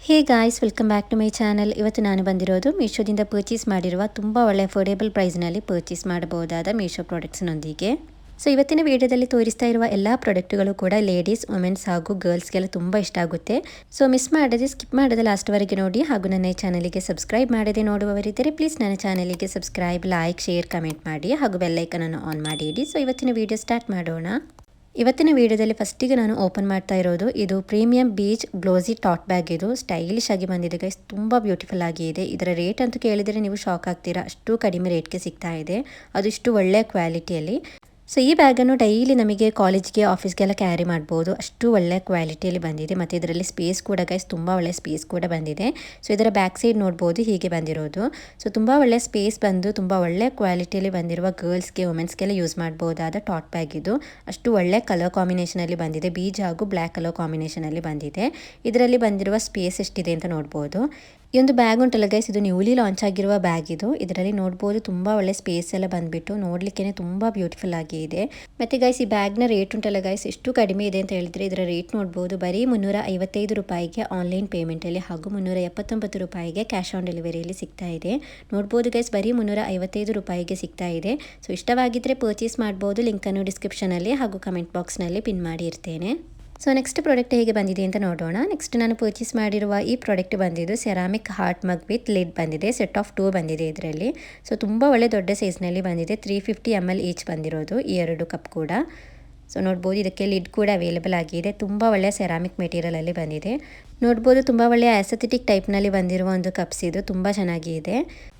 Hey guys, welcome back to my channel. ಇವತ್ತು ನಾನು ಬಂದಿರೋದು ಮೀಶೋದಿಂದ ಪರ್ಚೇಸ್ ಮಾಡಿರುವ ತುಂಬ ಒಳ್ಳೆ ಅಫೋರ್ಡೆಬಲ್ ಪ್ರೈಸ್ನಲ್ಲಿ ಪರ್ಚೇಸ್ ಮಾಡಬಹುದಾದ ಮೀಶೋ ಪ್ರಾಡಕ್ಟ್ಸ್ನೊಂದಿಗೆ. ಸೊ ಇವತ್ತಿನ ವಿಡಿಯೋದಲ್ಲಿ ತೋರಿಸ್ತಾ ಇರುವ ಎಲ್ಲ ಪ್ರಾಡಕ್ಟ್ಗಳು ಕೂಡ ಲೇಡೀಸ್, ವುಮೆನ್ಸ್ ಹಾಗೂ ಗರ್ಲ್ಸ್ಗೆಲ್ಲ ತುಂಬ ಇಷ್ಟ ಆಗುತ್ತೆ. ಸೊ ಮಿಸ್ ಮಾಡದೆ, ಸ್ಕಿಪ್ ಮಾಡದೆ ಲಾಸ್ಟ್ವರೆಗೆ ನೋಡಿ. ಹಾಗೂ ನನ್ನ ಈ ಚಾನಲಿಗೆ ಸಬ್ಸ್ಕ್ರೈಬ್ ಮಾಡದೆ ನೋಡುವವರಿದ್ದರೆ ಪ್ಲೀಸ್ ನನ್ನ ಚಾನಲಿಗೆ ಸಬ್ಸ್ಕ್ರೈಬ್, ಲೈಕ್, ಶೇರ್, ಕಮೆಂಟ್ ಮಾಡಿ ಹಾಗೂ ಬೆಲ್ಲೈಕನನ್ನು ಆನ್ ಮಾಡಿ ಇಡಿ. ಸೊ ಇವತ್ತಿನ ವಿಡಿಯೋ ಸ್ಟಾರ್ಟ್ ಮಾಡೋಣ. ಇವತ್ತಿನ ವಿಡಿಯೋದಲ್ಲಿ ಫಸ್ಟಿಗೆ ನಾನು ಓಪನ್ ಮಾಡ್ತಾ ಇರೋದು ಇದು premium beach glossy taught bag. ಇದು ಸ್ಟೈಲಿಶ್ ಆಗಿ ಬಂದಿದೆ ಗೈಸ್, ತುಂಬ ಬ್ಯೂಟಿಫುಲ್ ಆಗಿ ಇದೆ. ಇದರ ರೇಟ್ ಅಂತೂ ಕೇಳಿದರೆ ನೀವು ಶಾಕ್ ಆಗ್ತೀರಾ, ಅಷ್ಟು ಕಡಿಮೆ ರೇಟ್ಗೆ ಸಿಗ್ತಾ ಇದೆ, ಅದು ಇಷ್ಟು ಒಳ್ಳೆಯ ಕ್ವಾಲಿಟಿಯಲ್ಲಿ. ಸೊ ಈ ಬ್ಯಾಗನ್ನು ಡೈಲಿ ನಮಗೆ ಕಾಲೇಜ್ಗೆ, ಆಫೀಸ್ಗೆಲ್ಲ ಕ್ಯಾರಿ ಮಾಡ್ಬೋದು, ಅಷ್ಟು ಒಳ್ಳೆ ಕ್ವಾಲಿಟಿಯಲ್ಲಿ ಬಂದಿದೆ. ಮತ್ತು ಇದರಲ್ಲಿ ಸ್ಪೇಸ್ ಕೂಡ ಗೈಸ್ ತುಂಬ ಒಳ್ಳೆ ಸ್ಪೇಸ್ ಕೂಡ ಬಂದಿದೆ. ಸೊ ಇದರ ಬ್ಯಾಕ್ ಸೈಡ್ ನೋಡ್ಬೋದು, ಹೀಗೆ ಬಂದಿರೋದು. ಸೊ ತುಂಬ ಒಳ್ಳೆ ಸ್ಪೇಸ್ ಬಂದು ತುಂಬ ಒಳ್ಳೆ ಕ್ವಾಲಿಟಿಯಲ್ಲಿ ಬಂದಿರುವ ಗರ್ಲ್ಸ್ಗೆ, ವುಮೆನ್ಸ್ಗೆಲ್ಲ ಯೂಸ್ ಮಾಡ್ಬೋದಾದ ಟಾಟ್ ಬ್ಯಾಗ್ ಇದು. ಅಷ್ಟು ಒಳ್ಳೆ ಕಲರ್ ಕಾಂಬಿನೇಷನಲ್ಲಿ ಬಂದಿದೆ, ಬೀಜ್ ಹಾಗೂ ಬ್ಲ್ಯಾಕ್ ಕಲರ್ ಕಾಂಬಿನೇಷನಲ್ಲಿ ಬಂದಿದೆ. ಇದರಲ್ಲಿ ಬಂದಿರುವ ಸ್ಪೇಸ್ ಎಷ್ಟಿದೆ ಅಂತ ನೋಡ್ಬೋದು. ಈ ಒಂದು ಬ್ಯಾಗ್ ಉಂಟಲ್ಲ ಗೈಸ್, ಇದು ನ್ಯೂಲಿ ಲಾಂಚ್ ಆಗಿರುವ ಬ್ಯಾಗ್ ಇದು. ಇದರಲ್ಲಿ ನೋಡ್ಬೋದು ತುಂಬ ಒಳ್ಳೆ ಸ್ಪೇಸ್ ಎಲ್ಲ ಬಂದ್ಬಿಟ್ಟು ನೋಡ್ಲಿಕ್ಕೆ ತುಂಬ ಬ್ಯೂಟಿಫುಲ್ ಆಗಿ ಇದೆ. ಮತ್ತೆ ಗೈಸ್ ಈ ಬ್ಯಾಗ್ನ ರೇಟ್ ಉಂಟಲ್ಲ ಗೈಸ್, ಎಷ್ಟು ಕಡಿಮೆ ಇದೆ ಅಂತ ಹೇಳಿದ್ರೆ ಇದರ ರೇಟ್ ನೋಡ್ಬೋದು. ಬರೀ 355 ರೂಪಾಯಿಗೆ ಆನ್ಲೈನ್ ಪೇಮೆಂಟಲ್ಲಿ ಹಾಗೂ 379 ರೂಪಾಯಿಗೆ ಕ್ಯಾಶ್ ಆನ್ ಡೆಲಿವರಿಯಲ್ಲಿ ಸಿಗ್ತಾ ಇದೆ. ನೋಡ್ಬೋದು ಗೈಸ್, ಬರೀ 355 ರೂಪಾಯಿಗೆ ಸಿಗ್ತಾ ಇದೆ. ಸೊ ಇಷ್ಟವಾಗಿದ್ದರೆ ಪರ್ಚೇಸ್ ಮಾಡ್ಬೋದು. ಲಿಂಕನ್ನು ಡಿಸ್ಕ್ರಿಪ್ಷನಲ್ಲಿ ಹಾಗೂ ಕಮೆಂಟ್ ಬಾಕ್ಸ್ನಲ್ಲಿ ಪಿನ್ ಮಾಡಿ ಇರ್ತೇನೆ. ಸೊ ನೆಕ್ಸ್ಟ್ ಪ್ರಾಡಕ್ಟ್ ಹೇಗೆ ಬಂದಿದೆ ಅಂತ ನೋಡೋಣ. ನೆಕ್ಸ್ಟ್ ನಾನು ಪರ್ಚೇಸ್ ಮಾಡಿರುವ ಈ ಪ್ರಾಡಕ್ಟ್ ಬಂದಿದ್ದು ceramic heart mug with lid ಬಂದಿದೆ. ಸೆಟ್ ಆಫ್ 2 ಬಂದಿದೆ ಇದರಲ್ಲಿ. ಸೊ ತುಂಬ ಒಳ್ಳೆ ದೊಡ್ಡ ಸೈಜ್ನಲ್ಲಿ ಬಂದಿದೆ. 350 ml ಈಚ್ ಬಂದಿರೋದು ಈ 2 ಕಪ್ ಕೂಡ. ಸೊ ನೋಡ್ಬೋದು, ಇದಕ್ಕೆ ಲಿಡ್ ಕೂಡ ಅವೈಲೇಬಲ್ ಆಗಿದೆ. ತುಂಬ ಒಳ್ಳೆಯ ಸೆರಾಮಿಕ್ ಮೆಟೀರಿಯಲಲ್ಲಿ ಬಂದಿದೆ. ನೋಡ್ಬೋದು, ತುಂಬ ಒಳ್ಳೆಯ ಆಸೆಥೆಟಿಕ್ ಟೈಪ್ನಲ್ಲಿ ಬಂದಿರುವ ಒಂದು ಕಪ್ಸ್ ಇದು, ತುಂಬ ಚೆನ್ನಾಗಿದೆ.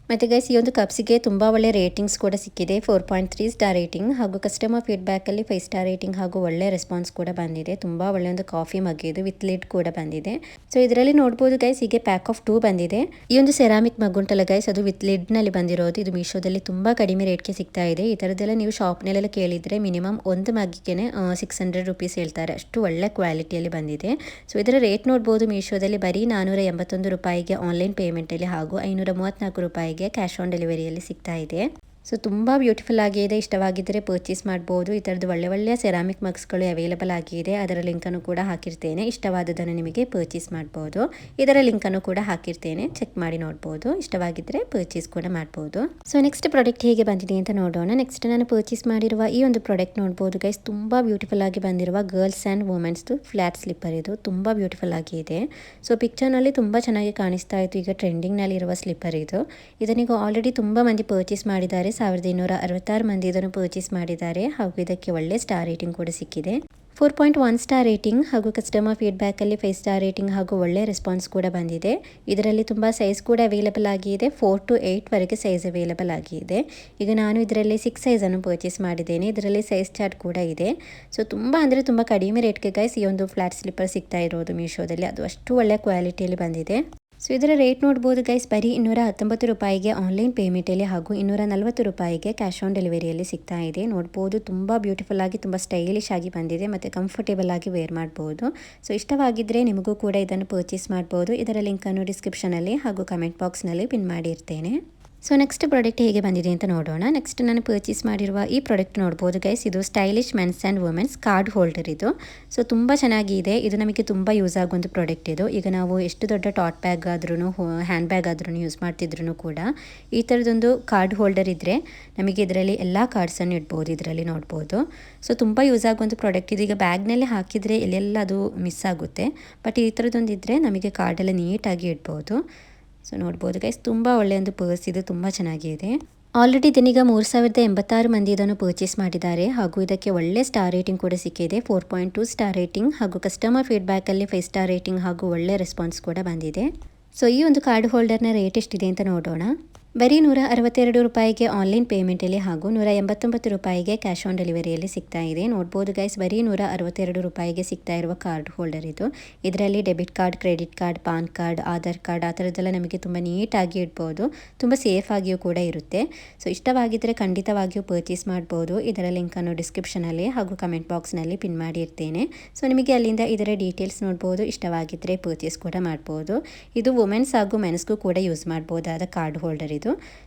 ಮತ್ತು ಗೈಸ್ ಈ ಒಂದು ಕಪ್ಸಿಗೆ ತುಂಬ ಒಳ್ಳೆ ರೇಟಿಂಗ್ಸ್ ಕೂಡ ಸಿಕ್ಕಿದೆ. 4.3 ಸ್ಟಾರ್ ರೇಟಿಂಗ್ ಹಾಗೂ ಕಸ್ಟಮರ್ ಫೀಡ್ಬ್ಯಾಕಲ್ಲಿ 5 ಸ್ಟಾರ್ ರೇಟಿಂಗ್ ಹಾಗೂ ಒಳ್ಳೆ ರೆಸ್ಪಾನ್ಸ್ ಕೂಡ ಬಂದಿದೆ. ತುಂಬ ಒಳ್ಳೆ ಒಂದು ಕಾಫಿ ಮಗ್ ಇದು ವಿತ್ ಲಿಡ್ ಕೂಡ ಬಂದಿದೆ. ಸೊ ಇದರಲ್ಲಿ ನೋಡ್ಬೋದು ಗೈಸ್, ಹೀಗೆ ಪ್ಯಾಕ್ ಆಫ್ 2 ಬಂದಿದೆ. ಈ ಒಂದು ಸೆರಾಮಿಕ್ ಮಗ್ ಉಂಟಲ್ಲ ಗೈಸ್, ಅದು ವಿತ್ ಲಿಡ್ನಲ್ಲಿ ಬಂದಿರೋದು. ಇದು ಮೀಶೋದಲ್ಲಿ ತುಂಬ ಕಡಿಮೆ ರೇಟ್ಗೆ ಸಿಗ್ತಾ ಇದೆ. ಈ ಥರದ್ದೆಲ್ಲ ನೀವು ಶಾಪ್ನಲ್ಲೆಲ್ಲ ಕೇಳಿದರೆ ಮಿನಿಮಮ್ ಒಂದು ಮಗ್ಗಿಗೆ 600 ರುಪೀಸ್ ಹೇಳ್ತಾರೆ, ಅಷ್ಟು ಒಳ್ಳೆ ಕ್ವಾಲಿಟಿಯಲ್ಲಿ ಬಂದಿದೆ. ಸೊ ಇದರ ರೇಟ್ ನೋಡ್ಬೋದು, ಮೀಶೋದಲ್ಲಿ ಬರೀ 481 ರೂಪಾಯಿಗೆ ಆನ್ಲೈನ್ ಪೇಮೆಂಟಲ್ಲಿ ಹಾಗೂ 534 ರೂಪಾಯಿಗೆ ಕ್ಯಾಶ್ ಆನ್ ಡೆಲಿವರಿಯಲ್ಲಿ ಸಿಗ್ತಾ ಇದೆ. ಸೊ ತುಂಬ ಬ್ಯೂಟಿಫುಲ್ ಆಗಿದೆ. ಇಷ್ಟವಾಗಿದ್ದರೆ ಪರ್ಚೇಸ್ ಮಾಡ್ಬೋದು. ಈ ಥರದ್ದು ಒಳ್ಳೆಯ ಸೆರಾಮಿಕ್ ಮಗ್ಸ್ಗಳು ಅವೈಲೇಬಲ್ ಆಗಿದೆ. ಅದರ ಲಿಂಕನ್ನು ಕೂಡ ಹಾಕಿರ್ತೇನೆ. ಇಷ್ಟವಾದದನ್ನು ನಿಮಗೆ ಪರ್ಚೇಸ್ ಮಾಡ್ಬೋದು. ಇದರ ಲಿಂಕನ್ನು ಕೂಡ ಹಾಕಿರ್ತೇನೆ, ಚೆಕ್ ಮಾಡಿ ನೋಡ್ಬೋದು. ಇಷ್ಟವಾಗಿದ್ದರೆ ಪರ್ಚೇಸ್ ಕೂಡ ಮಾಡ್ಬೋದು. ಸೊ ನೆಕ್ಸ್ಟ್ ಪ್ರಾಡಕ್ಟ್ ಹೇಗೆ ಬಂದಿದೆ ಅಂತ ನೋಡೋಣ. ನೆಕ್ಸ್ಟ್ ನಾನು ಪರ್ಚೇಸ್ ಮಾಡಿರುವ ಈ ಒಂದು ಪ್ರಾಡಕ್ಟ್ ನೋಡ್ಬೋದು ಗೈಸ್, ತುಂಬ ಬ್ಯೂಟಿಫುಲ್ ಆಗಿ ಬಂದಿರುವ ಗರ್ಲ್ಸ್ ಆ್ಯಂಡ್ ವುಮೆನ್ಸ್ದು ಫ್ಲ್ಯಾಟ್ ಸ್ಲಿಪ್ಪರ್ ಇದು. ತುಂಬ ಬ್ಯೂಟಿಫುಲ್ ಆಗಿ ಇದೆ. ಸೊ ಪಿಕ್ಚರ್ನಲ್ಲಿ ತುಂಬ ಚೆನ್ನಾಗಿ ಕಾಣಿಸ್ತಾ ಇತ್ತು. ಈಗ ಟ್ರೆಂಡಿಂಗ್ನಲ್ಲಿ ಇರುವ ಸ್ಲಿಪ್ಪರ್ ಇದು. ಇದನ್ನೀಗ ಆಲ್ರೆಡಿ ತುಂಬ ಮಂದಿ ಪರ್ಚೇಸ್ ಮಾಡಿದ್ದಾರೆ. 1266 ಮಂದಿ ಇದನ್ನು ಪರ್ಚೇಸ್ ಮಾಡಿದ್ದಾರೆ ಹಾಗೂ ಇದಕ್ಕೆ ಒಳ್ಳೆ ಸ್ಟಾರ್ ರೇಟಿಂಗ್ ಕೂಡ ಸಿಕ್ಕಿದೆ. 4.1 ಸ್ಟಾರ್ ರೇಟಿಂಗ್ ಹಾಗೂ ಕಸ್ಟಮರ್ ಫೀಡ್ಬ್ಯಾಕಲ್ಲಿ 5 ಸ್ಟಾರ್ ರೇಟಿಂಗ್ ಹಾಗೂ ಒಳ್ಳೆ ರೆಸ್ಪಾನ್ಸ್ ಕೂಡ ಬಂದಿದೆ. ಇದರಲ್ಲಿ ತುಂಬ ಸೈಜ್ ಕೂಡ ಅವೈಲೇಬಲ್ ಆಗಿದೆ. 4 to 8 ವರೆಗೆ ಸೈಜ್ ಅವೈಲೇಬಲ್ ಆಗಿದೆ. ಈಗ ನಾನು ಇದರಲ್ಲಿ 6 ಸೈಜನ್ನು ಪರ್ಚೇಸ್ ಮಾಡಿದ್ದೇನೆ. ಇದರಲ್ಲಿ ಸೈಜ್ ಚಾರ್ಟ್ ಕೂಡ ಇದೆ. ಸೊ ತುಂಬ ಕಡಿಮೆ ರೇಟ್ಗೆ ಗೈಸ್ ಈ ಒಂದು ಫ್ಲಾಟ್ ಸ್ಲಿಪ್ಪರ್ ಸಿಗ್ತಾ ಇರೋದು ಮೀಶೋದಲ್ಲಿ, ಅದು ಅಷ್ಟು ಒಳ್ಳೆ ಕ್ವಾಲಿಟಿಯಲ್ಲಿ ಬಂದಿದೆ. ಸೊ ಇದರ ರೇಟ್ ನೋಡ್ಬೋದು ಗೈಸ್, ಬರೀ 219 ರೂಪಾಯಿಗೆ ಆನ್ಲೈನ್ ಪೇಮೆಂಟಲ್ಲಿ ಹಾಗೂ 240 ರೂಪಾಯಿಗೆ ಕ್ಯಾಶ್ ಆನ್ ಡೆಲಿವರಿಯಲ್ಲಿ ಸಿಗ್ತಾ ಇದೆ. ನೋಡ್ಬೋದು, ತುಂಬ ಬ್ಯೂಟಿಫುಲ್ ಆಗಿ ತುಂಬ ಸ್ಟೈಲಿಶ್ ಆಗಿ ಬಂದಿದೆ ಮತ್ತು ಕಂಫರ್ಟೇಬಲ್ ಆಗಿ ವೇರ್ ಮಾಡ್ಬೋದು. ಸೊ ಇಷ್ಟವಾಗಿದ್ದರೆ ನಿಮಗೂ ಕೂಡ ಇದನ್ನು ಪರ್ಚೇಸ್ ಮಾಡ್ಬೋದು. ಇದರ ಲಿಂಕನ್ನು ಡಿಸ್ಕ್ರಿಪ್ಷನಲ್ಲಿ ಹಾಗೂ ಕಮೆಂಟ್ ಬಾಕ್ಸ್ನಲ್ಲಿ ಪಿನ್ ಮಾಡಿರ್ತೇನೆ. ಸೊ ನೆಕ್ಸ್ಟ್ ಪ್ರಾಡಕ್ಟ್ ಹೇಗೆ ಬಂದಿದೆ ಅಂತ ನೋಡೋಣ. ನೆಕ್ಸ್ಟ್ ನಾನು ಪರ್ಚೇಸ್ ಮಾಡಿರುವ ಈ ಪ್ರಾಡಕ್ಟ್ ನೋಡ್ಬೋದು ಗೈಸ್, ಇದು stylish men's and women's card holder ಇದು. ಸೊ ತುಂಬ ಚೆನ್ನಾಗಿದೆ. ಇದು ನಮಗೆ ತುಂಬ ಯೂಸ್ ಆಗುವಂಥ ಪ್ರಾಡಕ್ಟ್ ಇದು. ಈಗ ನಾವು ಎಷ್ಟು ದೊಡ್ಡ ಟಾಟ್ ಬ್ಯಾಗ್ ಆದ್ರೂ, ಹ್ಯಾಂಡ್ ಬ್ಯಾಗ್ ಆದ್ರೂ ಯೂಸ್ ಮಾಡ್ತಿದ್ರು ಕೂಡ ಈ ಥರದೊಂದು ಕಾರ್ಡ್ ಹೋಲ್ಡರ್ ಇದ್ದರೆ ನಮಗೆ ಇದರಲ್ಲಿ ಎಲ್ಲ ಕಾರ್ಡ್ಸನ್ನು ಇಡ್ಬೋದು. ಇದರಲ್ಲಿ ನೋಡ್ಬೋದು. ಸೊ ತುಂಬ ಯೂಸ್ ಆಗುವಂಥ ಪ್ರಾಡಕ್ಟ್ ಇದು. ಈಗ ಬ್ಯಾಗ್ನಲ್ಲಿ ಹಾಕಿದರೆ ಎಲ್ಲೆಲ್ಲ ಅದು ಮಿಸ್ ಆಗುತ್ತೆ. ಬಟ್ ಈ ಥರದೊಂದು ಇದ್ದರೆ ನಮಗೆ ಕಾರ್ಡೆಲ್ಲ ನೀಟಾಗಿ ಇಡ್ಬೋದು. ಸೊ ನೋಡ್ಬೋದು ಗೈಸ್, ತುಂಬ ಒಳ್ಳೆಯ ಒಂದು ಪರ್ಸ್ ಇದು, ತುಂಬ ಚೆನ್ನಾಗಿದೆ. ಆಲ್ರೆಡಿ ಇದನ್ನೀಗ 3086 ಮಂದಿ ಇದನ್ನು ಪರ್ಚೇಸ್ ಮಾಡಿದ್ದಾರೆ ಹಾಗೂ ಇದಕ್ಕೆ ಒಳ್ಳೆ ಸ್ಟಾರ್ ರೇಟಿಂಗ್ ಕೂಡ ಸಿಕ್ಕಿದೆ. 4.2 ಸ್ಟಾರ್ ರೇಟಿಂಗ್ ಹಾಗೂ ಕಸ್ಟಮರ್ ಫೀಡ್ಬ್ಯಾಕಲ್ಲಿ 5 ಸ್ಟಾರ್ ರೇಟಿಂಗ್ ಹಾಗೂ ಒಳ್ಳೆ ರೆಸ್ಪಾನ್ಸ್ ಕೂಡ ಬಂದಿದೆ. ಸೊ ಈ ಒಂದು ಕಾರ್ಡ್ ಹೋಲ್ಡರ್ನ ರೇಟ್ ಎಷ್ಟಿದೆ ಅಂತ ನೋಡೋಣ. ಬರೀ 162 ರೂಪಾಯಿಗೆ ಆನ್ಲೈನ್ ಪೇಮೆಂಟಲ್ಲಿ ಹಾಗೂ 189 ರೂಪಾಯಿಗೆ ಕ್ಯಾಶ್ ಆನ್ ಡೆಲಿವರಿಯಲ್ಲಿ ಸಿಗ್ತಾ ಇದೆ. ನೋಡ್ಬೋದು ಗೈಸ್, ಬರೀ 162 ರೂಪಾಯಿಗೆ ಸಿಗ್ತಾ ಇರುವ ಕಾರ್ಡ್ ಹೋಲ್ಡರ್ ಇದು. ಇದರಲ್ಲಿ debit card, credit card, PAN card, Aadhaar card ಆ ಥರದ್ದೆಲ್ಲ ನಮಗೆ ತುಂಬ ನೀಟಾಗಿ ಇಡ್ಬೋದು. ತುಂಬ ಸೇಫ್ ಆಗಿಯೂ ಕೂಡ ಇರುತ್ತೆ. ಸೊ ಇಷ್ಟವಾಗಿದ್ದರೆ ಖಂಡಿತವಾಗಿಯೂ ಪರ್ಚೇಸ್ ಮಾಡ್ಬೋದು. ಇದರ ಲಿಂಕನ್ನು ಡಿಸ್ಕ್ರಿಪ್ಷನಲ್ಲಿ ಹಾಗೂ ಕಮೆಂಟ್ ಬಾಕ್ಸ್ನಲ್ಲಿ ಪಿನ್ ಮಾಡಿರ್ತೇನೆ. ಸೊ ನಿಮಗೆ ಅಲ್ಲಿಂದ ಇದರ ಡೀಟೇಲ್ಸ್ ನೋಡ್ಬೋದು. ಇಷ್ಟವಾಗಿದ್ದರೆ ಪರ್ಚೇಸ್ ಕೂಡ ಮಾಡ್ಬೋದು. ಇದು ವುಮೆನ್ಸ್ ಹಾಗೂ ಮೆನ್ಸ್ಗೂ ಕೂಡ ಯೂಸ್ ಮಾಡ್ಬೋದಾದ ಕಾರ್ಡ್ ಹೋಲ್ಡರ್ ಇದು.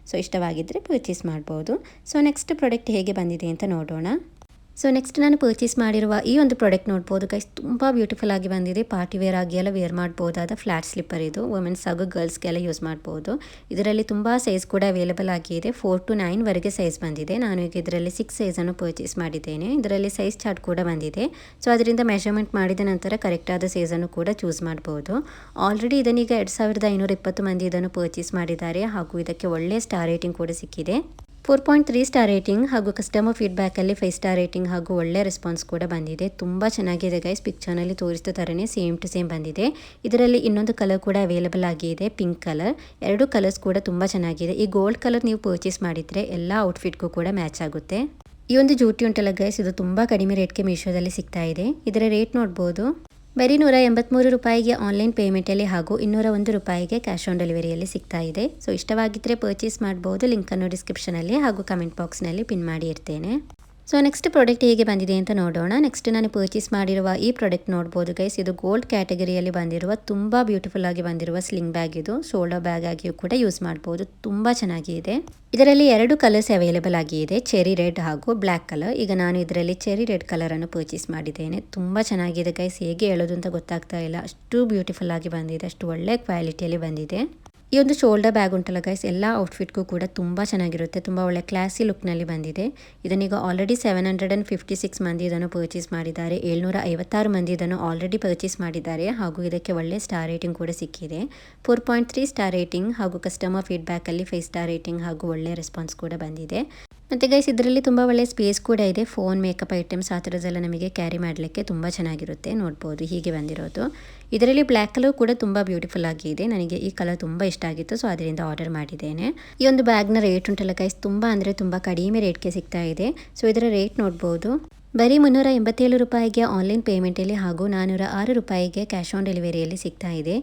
ಸೊ ಇಷ್ಟವಾಗಿದ್ದರೆ ಪರ್ಚೇಸ್ ಮಾಡ್ಬೋದು. ಸೊ ನೆಕ್ಸ್ಟ್ ಪ್ರಾಡಕ್ಟ್ ಹೇಗೆ ಬಂದಿದೆ ಅಂತ ನೋಡೋಣ. ಸೊ ನೆಕ್ಸ್ಟ್ ನಾನು ಪರ್ಚೇಸ್ ಮಾಡಿರುವ ಈ ಒಂದು ಪ್ರಾಡಕ್ಟ್ ನೋಡ್ಬೋದು ಗೈಸ್, ತುಂಬ ಬ್ಯೂಟಿಫುಲ್ ಆಗಿ ಬಂದಿದೆ. ಪಾರ್ಟಿ ವೇರ್ ಆಗಿ ಎಲ್ಲ ವೇರ್ ಮಾಡ್ಬೋದಾದ ಫ್ಲಾಟ್ ಸ್ಲಿಪ್ಪರ್ ಇದು. ವುಮೆನ್ಸ್ ಹಾಗೂ ಗರ್ಲ್ಸ್ಗೆಲ್ಲ ಯೂಸ್ ಮಾಡ್ಬೋದು. ಇದರಲ್ಲಿ ತುಂಬ ಸೈಜ್ ಕೂಡ ಅವೈಲೇಬಲ್ ಆಗಿದೆ. 4 to 9 ವರೆಗೆ ಸೈಜ್ ಬಂದಿದೆ. ನಾನು ಈಗ ಇದರಲ್ಲಿ 6 ಸೈಜನ್ನು ಪರ್ಚೇಸ್ ಮಾಡಿದ್ದೇನೆ. ಇದರಲ್ಲಿ ಸೈಜ್ ಚಾರ್ಟ್ ಕೂಡ ಬಂದಿದೆ. ಸೊ ಅದರಿಂದ ಮೆಷರ್ಮೆಂಟ್ ಮಾಡಿದ ನಂತರ ಕರೆಕ್ಟಾದ ಸೈಜನ್ನು ಕೂಡ ಚೂಸ್ ಮಾಡ್ಬೋದು. ಆಲ್ರೆಡಿ ಇದನ್ನೀಗ 2520 ಮಂದಿ ಇದನ್ನು ಪರ್ಚೇಸ್ ಮಾಡಿದ್ದಾರೆ ಹಾಗೂ ಇದಕ್ಕೆ ಒಳ್ಳೆಯ ಸ್ಟಾರ್ ರೇಟಿಂಗ್ ಕೂಡ ಸಿಕ್ಕಿದೆ. 4.3 ಸ್ಟಾರ್ ರೇಟಿಂಗ್ ಹಾಗೂ ಕಸ್ಟಮರ್ ಫೀಡ್ಬ್ಯಾಕಲ್ಲಿ 5 ಸ್ಟಾರ್ ರೇಟಿಂಗ್ ಹಾಗೂ ಒಳ್ಳೆ ರೆಸ್ಪಾನ್ಸ್ ಕೂಡ ಬಂದಿದೆ. ತುಂಬ ಚೆನ್ನಾಗಿದೆ ಗೈಸ್, ಪಿಕ್ಚರ್ನಲ್ಲಿ ತೋರಿಸಿದ ಥರನೇ ಸೇಮ್ ಟು ಸೇಮ್ ಬಂದಿದೆ. ಇದರಲ್ಲಿ ಇನ್ನೊಂದು ಕಲರ್ ಕೂಡ ಅವೈಲೇಬಲ್ ಆಗಿದೆ, ಪಿಂಕ್ ಕಲರ್. ಎರಡು ಕಲರ್ಸ್ ಕೂಡ ತುಂಬ ಚೆನ್ನಾಗಿದೆ. ಈ ಗೋಲ್ಡ್ ಕಲರ್ ನೀವು ಪರ್ಚೇಸ್ ಮಾಡಿದರೆ ಎಲ್ಲ ಔಟ್ಫಿಟ್ಗೂ ಕೂಡ ಮ್ಯಾಚ್ ಆಗುತ್ತೆ. ಈ ಒಂದು ಜೂಟಿ ಉಂಟಲ್ಲ ಗೈಸ್, ಇದು ತುಂಬ ಕಡಿಮೆ ರೇಟ್ಗೆ ಮೀಶೋದಲ್ಲಿ ಸಿಗ್ತಾ ಇದೆ. ಇದರ ರೇಟ್ ನೋಡ್ಬೋದು, ಬರೀ 183 ರೂಪಾಯಿಗೆ ಆನ್ಲೈನ್ ಪೇಮೆಂಟಲ್ಲಿ ಹಾಗೂ 201 ರೂಪಾಯಿಗೆ ಕ್ಯಾಶ್ ಆನ್ ಡೆಲಿವರಿಯಲ್ಲಿ ಸಿಗ್ತಾ ಇದೆ. ಸೊ ಇಷ್ಟವಾಗಿದ್ದರೆ ಪರ್ಚೇಸ್ ಮಾಡ್ಬೋದು. ಲಿಂಕನ್ನು ಡಿಸ್ಕ್ರಿಪ್ಷನಲ್ಲಿ ಹಾಗೂ ಕಮೆಂಟ್ ಬಾಕ್ಸ್ನಲ್ಲಿ ಪಿನ್ ಮಾಡಿ ಇರ್ತೇನೆ. ಸೊ ನೆಕ್ಸ್ಟ್ ಪ್ರಾಡಕ್ಟ್ ಹೇಗೆ ಬಂದಿದೆ ಅಂತ ನೋಡೋಣ. ನೆಕ್ಸ್ಟ್ ನಾನು ಪರ್ಚೇಸ್ ಮಾಡಿರುವ ಈ ಪ್ರಾಡಕ್ಟ್ ನೋಡ್ಬೋದು ಗೈಸ್, ಇದು ಗೋಲ್ಡ್ ಕ್ಯಾಟಗರಿಯಲ್ಲಿ ಬಂದಿರುವ ತುಂಬ ಬ್ಯೂಟಿಫುಲ್ ಆಗಿ ಬಂದಿರುವ ಸ್ಲಿಂಗ್ ಬ್ಯಾಗ್. ಇದು ಶೋಲ್ಡರ್ ಬ್ಯಾಗ್ ಆಗಿಯೂ ಕೂಡ ಯೂಸ್ ಮಾಡ್ಬೋದು. ತುಂಬ ಚೆನ್ನಾಗಿದೆ. ಇದರಲ್ಲಿ 2 ಕಲರ್ಸ್ ಅವೈಲೇಬಲ್ ಆಗಿದೆ, ಚೆರಿ ರೆಡ್ ಹಾಗೂ ಬ್ಲ್ಯಾಕ್ ಕಲರ್. ಈಗ ನಾನು ಇದರಲ್ಲಿ ಚೆರಿ ರೆಡ್ ಕಲರನ್ನು ಪರ್ಚೇಸ್ ಮಾಡಿದ್ದೇನೆ. ತುಂಬ ಚೆನ್ನಾಗಿದೆ ಗೈಸ್, ಹೇಗೆ ಹೇಳೋದು ಅಂತ ಗೊತ್ತಾಗ್ತಾ ಇಲ್ಲ, ಅಷ್ಟು ಬ್ಯೂಟಿಫುಲ್ ಆಗಿ ಬಂದಿದೆ, ಅಷ್ಟು ಒಳ್ಳೆ ಕ್ವಾಲಿಟಿಯಲ್ಲಿ ಬಂದಿದೆ. ಈ ಒಂದು ಶೋಲ್ಡರ್ ಬ್ಯಾಗ್ ಉಂಟಲ್ಲ ಗೈಸ್, ಎಲ್ಲ ಔಟ್ಫಿಟ್ಗೂ ಕೂಡ ತುಂಬ ಚೆನ್ನಾಗಿರುತ್ತೆ. ತುಂಬ ಒಳ್ಳೆ ಕ್ಲಾಸಿ ಲುಕ್ನಲ್ಲಿ ಬಂದಿದೆ. ಇದನ್ನೀಗ ಆಲ್ರೆಡಿ 756 ಮಂದಿ ಇದನ್ನು ಪರ್ಚೇಸ್ ಮಾಡಿದ್ದಾರೆ. 756 ಮಂದಿ ಇದನ್ನು ಆಲ್ರೆಡಿ ಪರ್ಚೇಸ್ ಮಾಡಿದ್ದಾರೆ ಹಾಗೂ ಇದಕ್ಕೆ ಒಳ್ಳೆ ಸ್ಟಾರ್ ರೇಟಿಂಗ್ ಕೂಡ ಸಿಕ್ಕಿದೆ. 4.3 ಸ್ಟಾರ್ ರೇಟಿಂಗ್ ಹಾಗೂ ಕಸ್ಟಮರ್ ಫೀಡ್ಬ್ಯಾಕಲ್ಲಿ 5 ಸ್ಟಾರ್ ರೇಟಿಂಗ್ ಹಾಗೂ ಒಳ್ಳೆ ರೆಸ್ಪಾನ್ಸ್ ಕೂಡ ಬಂದಿದೆ. ಮತ್ತು ಗೈಸ್ ಇದರಲ್ಲಿ ತುಂಬ ಒಳ್ಳೆ ಸ್ಪೇಸ್ ಕೂಡ ಇದೆ. ಫೋನ್, ಮೇಕಪ್ ಐಟಮ್ಸ್ ಆ ಥರದ್ದೆಲ್ಲ ನಮಗೆ ಕ್ಯಾರಿ ಮಾಡಲಿಕ್ಕೆ ತುಂಬ ಚೆನ್ನಾಗಿರುತ್ತೆ. ನೋಡ್ಬೋದು ಹೀಗೆ ಬಂದಿರೋದು. ಇದರಲ್ಲಿ ಬ್ಲ್ಯಾಕ್ ಕಲರ್ ಕೂಡ ತುಂಬ ಬ್ಯೂಟಿಫುಲ್ ಆಗಿದೆ. ನನಗೆ ಈ ಕಲರ್ ತುಂಬ ಇಷ್ಟ ಆಗಿತ್ತು, ಸೊ ಅದರಿಂದ ಆರ್ಡರ್ ಮಾಡಿದ್ದೇನೆ. ಈ ಒಂದು ಬ್ಯಾಗ್ನ ರೇಟ್ ಉಂಟಲ್ಲ ಗೈಸ್, ತುಂಬ ಅಂದರೆ ತುಂಬ ಕಡಿಮೆ ರೇಟ್ಗೆ ಸಿಗ್ತಾ ಇದೆ. ಸೊ ಇದರ ರೇಟ್ ನೋಡ್ಬೋದು, ಬರೀ 387 ರೂಪಾಯಿಗೆ ಆನ್ಲೈನ್ ಪೇಮೆಂಟಲ್ಲಿ ಹಾಗೂ 406 ರೂಪಾಯಿಗೆ ಕ್ಯಾಶ್ ಆನ್ ಡೆಲಿವರಿಯಲ್ಲಿ ಸಿಗ್ತಾ ಇದೆ.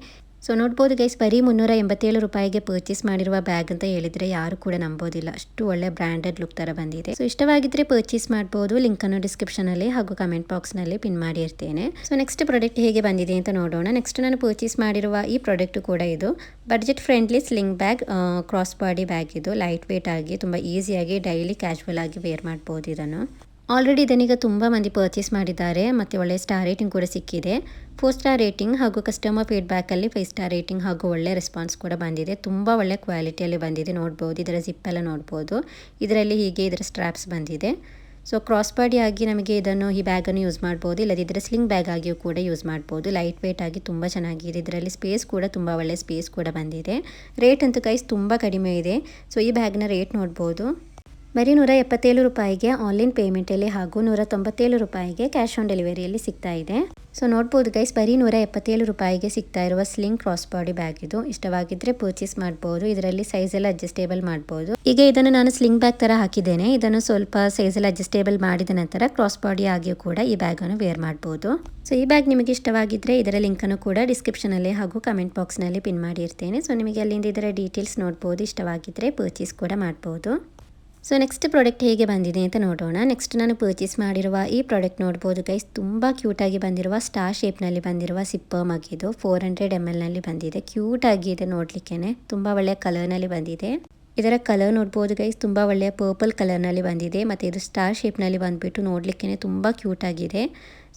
ಸೊ ನೋಡ್ಬೋದು ಗೈಸ್, ಬರೀ 387 ರೂಪಾಯಿಗೆ ಪರ್ಚೇಸ್ ಮಾಡಿರುವ ಬ್ಯಾಗ್ ಅಂತ ಹೇಳಿದರೆ ಯಾರು ಕೂಡ ನಂಬೋದಿಲ್ಲ, ಅಷ್ಟು ಒಳ್ಳೆ ಬ್ರ್ಯಾಂಡೆಡ್ ಲುಕ್ ಥರ ಬಂದಿದೆ. ಸೊ ಇಷ್ಟವಾಗಿದ್ದರೆ ಪರ್ಚೇಸ್ ಮಾಡ್ಬೋದು. ಲಿಂಕನ್ನು ಡಿಸ್ಕ್ರಿಪ್ಷನಲ್ಲಿ ಹಾಗೂ ಕಮೆಂಟ್ ಬಾಕ್ಸ್ನಲ್ಲಿ ಪಿನ್ ಮಾಡಿ ಇರ್ತೇನೆ. ಸೊ ನೆಕ್ಸ್ಟ್ ಪ್ರಾಡಕ್ಟ್ ಹೇಗೆ ಬಂದಿದೆ ಅಂತ ನೋಡೋಣ. ನೆಕ್ಸ್ಟ್ ನಾನು ಪರ್ಚೇಸ್ ಮಾಡಿರುವ ಈ ಪ್ರಾಡಕ್ಟ್ ಕೂಡ ಇದು budget friendly sling bag, cross body bag. ಇದು ಲೈಟ್ ವೇಟ್ ಆಗಿ ತುಂಬ ಈಸಿಯಾಗಿ ಡೈಲಿ ಕ್ಯಾಶುವಲ್ ಆಗಿ ವೇರ್ ಮಾಡ್ಬೋದು. ಇದನ್ನು ಆಲ್ರೆಡಿ ಇದನ್ನೀಗ ತುಂಬ ಮಂದಿ ಪರ್ಚೇಸ್ ಮಾಡಿದ್ದಾರೆ ಮತ್ತು ಒಳ್ಳೆ ಸ್ಟಾರ್ ರೇಟಿಂಗ್ ಕೂಡ ಸಿಕ್ಕಿದೆ. 4 ಸ್ಟಾರ್ ರೇಟಿಂಗ್ ಹಾಗೂ ಕಸ್ಟಮರ್ ಫೀಡ್ಬ್ಯಾಕಲ್ಲಿ 5 ಸ್ಟಾರ್ ರೇಟಿಂಗ್ ಹಾಗೂ ಒಳ್ಳೆ ರೆಸ್ಪಾನ್ಸ್ ಕೂಡ ಬಂದಿದೆ. ತುಂಬ ಒಳ್ಳೆ ಕ್ವಾಲಿಟಿಯಲ್ಲಿ ಬಂದಿದೆ. ನೋಡ್ಬೋದು ಇದರ ಜಿಪ್ ಎಲ್ಲ ನೋಡ್ಬೋದು. ಇದರಲ್ಲಿ ಹೀಗೆ ಇದರ ಸ್ಟ್ರಾಪ್ಸ್ ಬಂದಿದೆ. ಸೊ ಕ್ರಾಸ್ ಬಾಡಿ ಆಗಿ ನಮಗೆ ಇದನ್ನು ಈ ಬ್ಯಾಗನ್ನು ಯೂಸ್ ಮಾಡ್ಬೋದು, ಇಲ್ಲದಿದ್ದರೆ ಸ್ಲಿಂಗ್ ಬ್ಯಾಗ್ ಆಗಿಯೂ ಕೂಡ ಯೂಸ್ ಮಾಡ್ಬೋದು. ಲೈಟ್ ವೇಟ್ ಆಗಿ ತುಂಬ ಚೆನ್ನಾಗಿದೆ. ಇದರಲ್ಲಿ ಸ್ಪೇಸ್ ಕೂಡ ತುಂಬ ಒಳ್ಳೆ ಸ್ಪೇಸ್ ಕೂಡ ಬಂದಿದೆ. ರೇಟ್ ಅಂತೂ ಗೈಸ್ ತುಂಬ ಕಡಿಮೆ ಇದೆ. ಸೊ ಈ ಬ್ಯಾಗ್ನ ರೇಟ್ ನೋಡ್ಬೋದು, ಬರೀ 177 ರೂಪಾಯಿಗೆ ಆನ್ಲೈನ್ ಪೇಮೆಂಟಲ್ಲಿ ಹಾಗೂ 197 ರೂಪಾಯಿಗೆ ಕ್ಯಾಶ್ ಆನ್ ಡೆಲಿವರಿಯಲ್ಲಿ ಸಿಗ್ತಾ ಇದೆ. ಸೊ ನೋಡ್ಬೋದು ಗೈಸ್, ಬರೀ 177 ರೂಪಾಯಿಗೆ ಸಿಗ್ತಾ ಇರುವ ಸ್ಲಿಂಗ್ ಕ್ರಾಸ್ ಬಾಡಿ ಬ್ಯಾಗ್ ಇದು. ಇಷ್ಟವಾಗಿದ್ದರೆ ಪರ್ಚೇಸ್ ಮಾಡ್ಬೋದು. ಇದರಲ್ಲಿ ಸೈಜ್ ಎಲ್ಲ ಅಡ್ಜಸ್ಟೇಬಲ್ ಮಾಡ್ಬೋದು. ಈಗ ಇದನ್ನು ನಾನು ಸ್ಲಿಂಗ್ ಬ್ಯಾಗ್ ಥರ ಹಾಕಿದ್ದೇನೆ. ಇದನ್ನು ಸ್ವಲ್ಪ ಸೈಜ್ ಎಲ್ಲ ಅಡ್ಜಸ್ಟೇಬಲ್ ಮಾಡಿದ ನಂತರ ಕ್ರಾಸ್ ಬಾಡಿ ಆಗಿಯೂ ಕೂಡ ಈ ಬ್ಯಾಗನ್ನು ವೇರ್ ಮಾಡ್ಬೋದು. ಸೊ ಈ ಬ್ಯಾಗ್ ನಿಮಗೆ ಇಷ್ಟವಾಗಿದ್ದರೆ ಇದರ ಲಿಂಕನ್ನು ಕೂಡ ಡಿಸ್ಕ್ರಿಪ್ಷನಲ್ಲಿ ಹಾಗೂ ಕಮೆಂಟ್ ಬಾಕ್ಸ್ನಲ್ಲಿ ಪಿನ್ ಮಾಡಿ ಇರ್ತೇನೆ. ಸೊ ನಿಮಗೆ ಅಲ್ಲಿಂದ ಇದರ ಡೀಟೇಲ್ಸ್ ನೋಡ್ಬೋದು. ಇಷ್ಟವಾಗಿದ್ದರೆ ಪರ್ಚೇಸ್ ಕೂಡ ಮಾಡ್ಬೋದು. ಸೊ ನೆಕ್ಸ್ಟ್ ಪ್ರಾಡಕ್ಟ್ ಹೇಗೆ ಬಂದಿದೆ ಅಂತ ನೋಡೋಣ. ನೆಕ್ಸ್ಟ್ ನಾನು ಪರ್ಚೇಸ್ ಮಾಡಿರುವ ಈ ಪ್ರಾಡಕ್ಟ್ ನೋಡ್ಬೋದು ಗೈಸ್, ತುಂಬ ಕ್ಯೂಟಾಗಿ ಬಂದಿರುವ ಸ್ಟಾರ್ ಶೇಪ್ನಲ್ಲಿ ಬಂದಿರುವ ಸಿಪ್ಪರ್ ಮಗ್. ಇದು 400 ml ಬಂದಿದೆ. ಕ್ಯೂಟ್ ಆಗಿದೆ ನೋಡಲಿಕ್ಕೆ, ತುಂಬ ಒಳ್ಳೆಯ ಕಲರ್ನಲ್ಲಿ ಬಂದಿದೆ. ಇದರ ಕಲರ್ ನೋಡ್ಬೋದು ಗೈಸ್, ತುಂಬ ಒಳ್ಳೆಯ ಪರ್ಪಲ್ ಕಲರ್ನಲ್ಲಿ ಬಂದಿದೆ ಮತ್ತು ಇದು ಸ್ಟಾರ್ ಶೇಪ್ನಲ್ಲಿ ಬಂದುಬಿಟ್ಟು ನೋಡಲಿಕ್ಕೆ ತುಂಬ ಕ್ಯೂಟ್ ಆಗಿದೆ.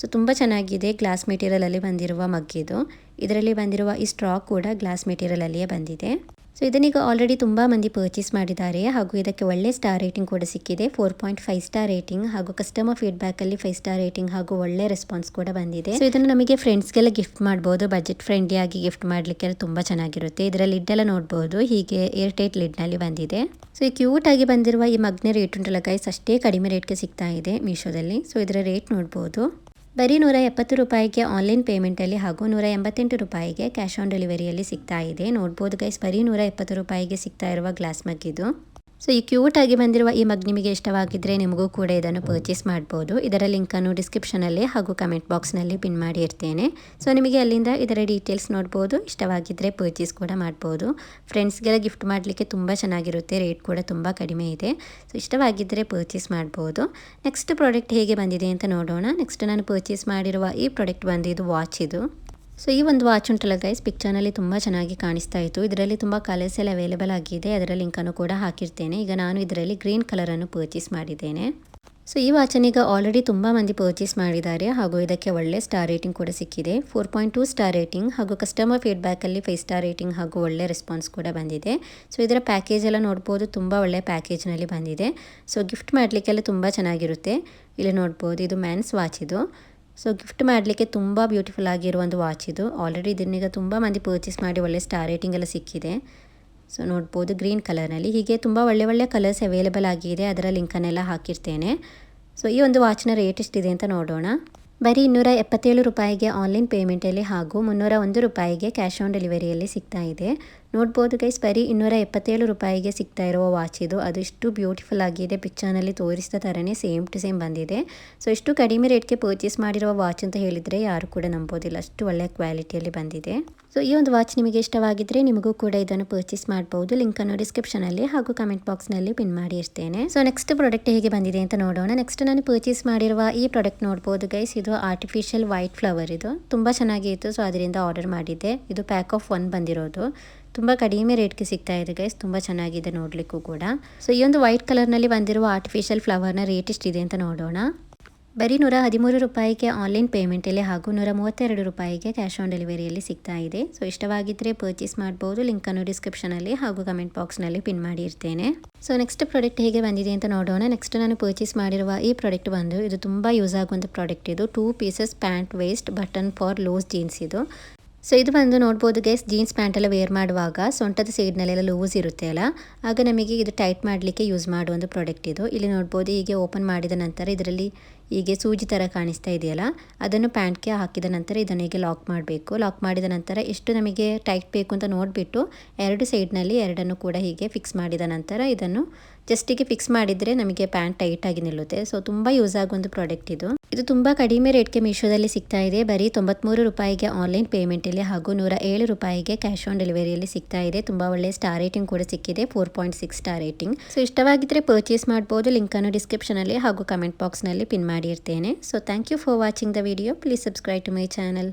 ಸೊ ತುಂಬ ಚೆನ್ನಾಗಿದೆ. ಗ್ಲಾಸ್ ಮೆಟೀರಿಯಲಲ್ಲಿ ಬಂದಿರುವ ಮಗ್ ಇದು. ಇದರಲ್ಲಿ ಬಂದಿರುವ ಈ ಸ್ಟ್ರಾ ಕೂಡ ಗ್ಲಾಸ್ ಮೆಟೀರಿಯಲಲ್ಲಿಯೇ ಬಂದಿದೆ. ಸೊ ಇದನ್ನೀಗ ಆಲ್ರೆಡಿ ತುಂಬ ಮಂದಿ ಪರ್ಚೇಸ್ ಮಾಡಿದ್ದಾರೆ ಹಾಗೂ ಇದಕ್ಕೆ ಒಳ್ಳೆ ಸ್ಟಾರ್ ರೇಟಿಂಗ್ ಕೂಡ ಸಿಕ್ಕಿದೆ. 4.5 ಸ್ಟಾರ್ ರೇಟಿಂಗ್ ಹಾಗೂ ಕಸ್ಟಮರ್ ಫೀಡ್ಬ್ಯಾಕಲ್ಲಿ 5 ಸ್ಟಾರ್ ರೇಟಿಂಗ್ ಹಾಗೂ ಒಳ್ಳೆ ರೆಸ್ಪಾನ್ಸ್ ಕೂಡ ಬಂದಿದೆ. ಸೊ ಇದನ್ನು ನಮಗೆ ಫ್ರೆಂಡ್ಸ್ಗೆಲ್ಲ ಗಿಫ್ಟ್ ಮಾಡ್ಬೋದು. ಬಜೆಟ್ ಫ್ರೆಂಡ್ಲಿ ಆಗಿ ಗಿಫ್ಟ್ ಮಾಡಲಿಕ್ಕೆ ತುಂಬ ಚೆನ್ನಾಗಿರುತ್ತೆ. ಇದರ ಲಿಡ್ ಎಲ್ಲ ನೋಡ್ಬೋದು, ಹೀಗೆ ಏರ್ ಟೈಟ್ ಲಿಡ್ನಲ್ಲಿ ಬಂದಿದೆ. ಸೊ ಈ ಕ್ಯೂಟ್ ಆಗಿ ಬಂದಿರುವ ಈ ಮಗ್ನ ರೇಟ್ ಉಂಟಲ್ಲ ಗೈಸ್, ಅಷ್ಟೇ ಕಡಿಮೆ ರೇಟ್ಗೆ ಸಿಗ್ತಾ ಇದೆ ಮೀಶೋದಲ್ಲಿ. ಸೊ ಇದರ ರೇಟ್ ನೋಡ್ಬೋದು, ಬರೀ 170 ರೂಪಾಯಿಗೆ ಆನ್ಲೈನ್ ಪೇಮೆಂಟಲ್ಲಿ ಹಾಗೂ 188 ರೂಪಾಯಿಗೆ ಕ್ಯಾಶ್ ಆನ್ ಡೆಲಿವರಿಯಲ್ಲಿ ಸಿಗ್ತಾ ಇದೆ. ನೋಡ್ಬೋದು ಗೈಸ್, ಬರೀ 170 ರೂಪಾಯಿಗೆ ಸಿಗ್ತಾ ಇರುವ ಗ್ಲಾಸ್ ಮಗ್ ಇದು. ಸೊ ಈ ಕ್ಯೂಟ್ ಆಗಿ ಬಂದಿರುವ ಈ ಮಗ್ ನಿಮಗೆ ಇಷ್ಟವಾಗಿದ್ದರೆ ನಿಮಗೂ ಕೂಡ ಇದನ್ನು ಪರ್ಚೇಸ್ ಮಾಡ್ಬೋದು. ಇದರ ಲಿಂಕನ್ನು ಡಿಸ್ಕ್ರಿಪ್ಷನಲ್ಲಿ ಹಾಗೂ ಕಮೆಂಟ್ ಬಾಕ್ಸ್ನಲ್ಲಿ ಪಿನ್ ಮಾಡಿ ಇರ್ತೇನೆ. ಸೊ ನಿಮಗೆ ಅಲ್ಲಿಂದ ಇದರ ಡೀಟೇಲ್ಸ್ ನೋಡ್ಬೋದು. ಇಷ್ಟವಾಗಿದ್ದರೆ ಪರ್ಚೇಸ್ ಕೂಡ ಮಾಡ್ಬೋದು. ಫ್ರೆಂಡ್ಸ್ಗೆಲ್ಲ ಗಿಫ್ಟ್ ಮಾಡಲಿಕ್ಕೆ ತುಂಬ ಚೆನ್ನಾಗಿರುತ್ತೆ. ರೇಟ್ ಕೂಡ ತುಂಬ ಕಡಿಮೆ ಇದೆ. ಸೊ ಇಷ್ಟವಾಗಿದ್ದರೆ ಪರ್ಚೇಸ್ ಮಾಡ್ಬೋದು. ನೆಕ್ಸ್ಟ್ ಪ್ರಾಡಕ್ಟ್ ಹೇಗೆ ಬಂದಿದೆ ಅಂತ ನೋಡೋಣ. ನೆಕ್ಸ್ಟ್ ನಾನು ಪರ್ಚೇಸ್ ಮಾಡಿರುವ ಈ ಪ್ರಾಡಕ್ಟ್ ಬಂದಿದ್ದು ವಾಚ್ ಇದು. ಸೊ ಈ ಒಂದು ವಾಚ್ ಉಂಟಲ್ಲ ಗೈಸ್, ಪಿಕ್ಚರ್ನಲ್ಲಿ ತುಂಬ ಚೆನ್ನಾಗಿ ಕಾಣಿಸ್ತಾ ಇತ್ತು. ಇದರಲ್ಲಿ ತುಂಬ ಕಲರ್ಸ್ ಎಲ್ಲ ಅವೈಲೇಬಲ್ ಆಗಿದೆ. ಅದರ ಲಿಂಕನ್ನು ಕೂಡ ಹಾಕಿರ್ತೇನೆ. ಈಗ ನಾನು ಇದರಲ್ಲಿ ಗ್ರೀನ್ ಕಲರನ್ನು ಪರ್ಚೇಸ್ ಮಾಡಿದ್ದೇನೆ. ಸೊ ಈ ವಾಚನ್ನು ಈಗ ಆಲ್ರೆಡಿ ತುಂಬ ಮಂದಿ ಪರ್ಚೇಸ್ ಮಾಡಿದ್ದಾರೆ ಹಾಗೂ ಇದಕ್ಕೆ ಒಳ್ಳೆ ಸ್ಟಾರ್ ರೇಟಿಂಗ್ ಕೂಡ ಸಿಕ್ಕಿದೆ. 4.2 ಸ್ಟಾರ್ ರೇಟಿಂಗ್ ಹಾಗೂ ಕಸ್ಟಮರ್ ಫೀಡ್ಬ್ಯಾಕಲ್ಲಿ 5 ಸ್ಟಾರ್ ರೇಟಿಂಗ್ ಹಾಗೂ ಒಳ್ಳೆ ರೆಸ್ಪಾನ್ಸ್ ಕೂಡ ಬಂದಿದೆ. ಸೊ ಇದರ ಪ್ಯಾಕೇಜ್ ಎಲ್ಲ ನೋಡ್ಬೋದು, ತುಂಬ ಒಳ್ಳೆ ಪ್ಯಾಕೇಜ್ನಲ್ಲಿ ಬಂದಿದೆ. ಸೊ ಗಿಫ್ಟ್ ಮಾಡಲಿಕ್ಕೆಲ್ಲ ತುಂಬ ಚೆನ್ನಾಗಿರುತ್ತೆ. ಇಲ್ಲಿ ನೋಡ್ಬೋದು, ಇದು ಮೆನ್ಸ್ ವಾಚ್ ಇದು. ಸೊ ಗಿಫ್ಟ್ ಮಾಡಲಿಕ್ಕೆ ತುಂಬ ಬ್ಯೂಟಿಫುಲ್ ಆಗಿರೋ ಒಂದು ವಾಚ್ ಇದು. ಆಲ್ರೆಡಿ ಇದನ್ನೀಗ ತುಂಬ ಮಂದಿ ಪರ್ಚೇಸ್ ಮಾಡಿ ಒಳ್ಳೆ ಸ್ಟಾರ್ ರೇಟಿಂಗ್ ಎಲ್ಲ ಸಿಕ್ಕಿದೆ. ಸೊ ನೋಡ್ಬೋದು ಗ್ರೀನ್ ಕಲರ್ನಲ್ಲಿ. ಹೀಗೆ ತುಂಬ ಒಳ್ಳೆ ಕಲರ್ಸ್ ಅವೈಲೇಬಲ್ ಆಗಿದೆ. ಅದರ ಲಿಂಕನ್ನೆಲ್ಲ ಹಾಕಿರ್ತೇನೆ. ಸೊ ಈ ಒಂದು ವಾಚ್ನ ರೇಟ್ ಎಷ್ಟಿದೆ ಅಂತ ನೋಡೋಣ. ಬರೀ 277 ರೂಪಾಯಿಗೆ ಆನ್ಲೈನ್ ಪೇಮೆಂಟಲ್ಲಿ ಹಾಗೂ 301 ರೂಪಾಯಿಗೆ ಕ್ಯಾಶ್ ಆನ್ ಡೆಲಿವರಿಯಲ್ಲಿ ಸಿಗ್ತಾ ಇದೆ. ನೋಡ್ಬೋದು ಗೈಸ್, ಬರೀ 277 ರೂಪಾಯಿಗೆ ಸಿಗ್ತಾ ಇರುವ ವಾಚ್ ಇದು. ಅದು ಇಷ್ಟು ಬ್ಯೂಟಿಫುಲ್ ಆಗಿದೆ, ಪಿಕ್ಚರ್ನಲ್ಲಿ ತೋರಿಸಿದ ಥರನೇ ಸೇಮ್ ಟು ಸೇಮ್ ಬಂದಿದೆ. ಸೊ ಇಷ್ಟು ಕಡಿಮೆ ರೇಟ್ಗೆ ಪರ್ಚೇಸ್ ಮಾಡಿರುವ ವಾಚ್ ಅಂತ ಹೇಳಿದರೆ ಯಾರು ಕೂಡ ನಂಬೋದಿಲ್ಲ, ಅಷ್ಟು ಒಳ್ಳೆಯ ಕ್ವಾಲಿಟಿಯಲ್ಲಿ ಬಂದಿದೆ. ಸೊ ಈ ಒಂದು ವಾಚ್ ನಿಮಗೆ ಇಷ್ಟವಾಗಿದ್ದರೆ ನಿಮಗೂ ಕೂಡ ಇದನ್ನು ಪರ್ಚೇಸ್ ಮಾಡ್ಬೋದು. ಲಿಂಕನ್ನು ಡಿಸ್ಕ್ರಿಪ್ಷನಲ್ಲಿ ಹಾಗೂ ಕಮೆಂಟ್ ಬಾಕ್ಸ್ನಲ್ಲಿ ಪಿನ್ ಮಾಡಿ ಇರ್ತೇನೆ. ಸೊ ನೆಕ್ಸ್ಟ್ ಪ್ರಾಡಕ್ಟ್ ಹೇಗೆ ಬಂದಿದೆ ಅಂತ ನೋಡೋಣ. ನೆಕ್ಸ್ಟ್ ನಾನು ಪರ್ಚೇಸ್ ಮಾಡಿರುವ ಈ ಪ್ರಾಡಕ್ಟ್ ನೋಡ್ಬೋದು ಗೈಸ್, ಇದು ಆರ್ಟಿಫಿಷಿಯಲ್ ವೈಟ್ ಫ್ಲವರ್. ಇದು ತುಂಬ ಚೆನ್ನಾಗಿತ್ತು, ಸೊ ಅದರಿಂದ ಆರ್ಡರ್ ಮಾಡಿದ್ದೆ. ಇದು ಪ್ಯಾಕ್ ಆಫ್ 1 ಬಂದಿರೋದು. ತುಂಬ ಕಡಿಮೆ ರೇಟ್ಗೆ ಸಿಗ್ತಾ ಇದೆ ಗೈಸ್, ತುಂಬ ಚೆನ್ನಾಗಿದೆ ನೋಡಲಿಕ್ಕೂ ಕೂಡ. ಸೊ ಈ ಒಂದು ವೈಟ್ ಕಲರ್ನಲ್ಲಿ ಬಂದಿರುವ ಆರ್ಟಿಫಿಷಿಯಲ್ ಫ್ಲವರ್ನ ರೇಟ್ ಎಷ್ಟಿದೆ ಅಂತ ನೋಡೋಣ. ಬರೀ 113 ರೂಪಾಯಿಗೆ ಆನ್ಲೈನ್ ಪೇಮೆಂಟಲ್ಲಿ ಹಾಗೂ 132 ರೂಪಾಯಿಗೆ ಕ್ಯಾಶ್ ಆನ್ ಡೆಲಿವರಿಯಲ್ಲಿ ಸಿಗ್ತಾ ಇದೆ. ಸೊ ಇಷ್ಟವಾಗಿದ್ದರೆ ಪರ್ಚೇಸ್ ಮಾಡ್ಬೋದು. ಲಿಂಕನ್ನು ಡಿಸ್ಕ್ರಿಪ್ಷನಲ್ಲಿ ಹಾಗೂ ಕಮೆಂಟ್ ಬಾಕ್ಸ್ನಲ್ಲಿ ಪಿನ್ ಮಾಡಿ ಇರ್ತೇನೆ. ಸೊ ನೆಕ್ಸ್ಟ್ ಪ್ರಾಡಕ್ಟ್ ಹೇಗೆ ಬಂದಿದೆ ಅಂತ ನೋಡೋಣ. ನೆಕ್ಸ್ಟ್ ನಾನು ಪರ್ಚೇಸ್ ಮಾಡಿರುವ ಈ ಪ್ರಾಡಕ್ಟ್ ಬಂದು, ಇದು ತುಂಬ ಯೂಸ್ ಆಗುವಂಥ ಪ್ರಾಡಕ್ಟ್ ಇದು. 2 pieces pant waist button for loose jeans ಇದು. ಸೊ ಇದು ಬಂದು ನೋಡ್ಬೋದು ಗೈಸ್, ಜೀನ್ಸ್ ಪ್ಯಾಂಟೆಲ್ಲ ವೇರ್ ಮಾಡುವಾಗ ಸೊಂಟದ ಸೈಡ್ನಲ್ಲೆಲ್ಲ ಲೂಸ್ ಇರುತ್ತೆ ಅಲ್ಲ, ಆಗ ನಮಗೆ ಇದು ಟೈಟ್ ಮಾಡಲಿಕ್ಕೆ ಯೂಸ್ ಮಾಡುವ ಒಂದು ಪ್ರಾಡಕ್ಟ್ ಇದು. ಇಲ್ಲಿ ನೋಡ್ಬೋದು, ಹೀಗೆ ಓಪನ್ ಮಾಡಿದ ನಂತರ ಇದರಲ್ಲಿ ಹೀಗೆ ಸೂಜಿ ಥರ ಕಾಣಿಸ್ತಾ ಇದೆಯಲ್ಲ, ಅದನ್ನು ಪ್ಯಾಂಟ್ಗೆ ಹಾಕಿದ ನಂತರ ಇದನ್ನು ಹೀಗೆ ಲಾಕ್ ಮಾಡಬೇಕು. ಲಾಕ್ ಮಾಡಿದ ನಂತರ ಎಷ್ಟು ನಮಗೆ ಟೈಟ್ ಬೇಕು ಅಂತ ನೋಡಿಬಿಟ್ಟು 2 ಸೈಡ್ನಲ್ಲಿ ಎರಡನ್ನು ಕೂಡ ಹೀಗೆ ಫಿಕ್ಸ್ ಮಾಡಿದ ನಂತರ ಇದನ್ನು ಜಸ್ಟಿಗೆ ಫಿಕ್ಸ್ ಮಾಡಿದರೆ ನಮಗೆ ಪ್ಯಾಂಟ್ ಟೈಟಾಗಿ ನಿಲ್ಲುತ್ತೆ. ಸೊ ತುಂಬ ಯೂಸ್ ಆಗುವಂಥ ಪ್ರಾಡಕ್ಟ್ ಇದು. ಇದು ತುಂಬ ಕಡಿಮೆ ರೇಟ್ಗೆ ಮೀಶೋದಲ್ಲಿ ಸಿಗ್ತಾ ಇದೆ. ಬರೀ 93 ರೂಪಾಯಿಗೆ ಆನ್ಲೈನ್ ಪೇಮೆಂಟಲ್ಲಿ ಹಾಗೂ 107 ರೂಪಾಯಿಗೆ ಕ್ಯಾಶ್ ಆನ್ ಡೆಲಿವರಿಯಲ್ಲಿ ಸಿಗ್ತಾ ಇದೆ. ತುಂಬ ಒಳ್ಳೆ ಸ್ಟಾರ್ ರೇಟಿಂಗ್ ಕೂಡ ಸಿಕ್ಕಿದೆ, 4.6 ಸ್ಟಾರ್ ರೇಟಿಂಗ್. ಸೊ ಇಷ್ಟವಾಗಿದ್ದರೆ ಪರ್ಚೇಸ್ ಮಾಡ್ಬೋದು. ಲಿಂಕನ್ನು ಡಿಸ್ಕ್ರಿಪ್ಷನಲ್ಲಿ ಹಾಗೂ ಕಮೆಂಟ್ ಬಾಕ್ಸ್ನಲ್ಲಿ ಪಿನ್ ಮಾಡಿ ಇರ್ತೇನೆ. So thank you for watching the video. Please subscribe to my channel.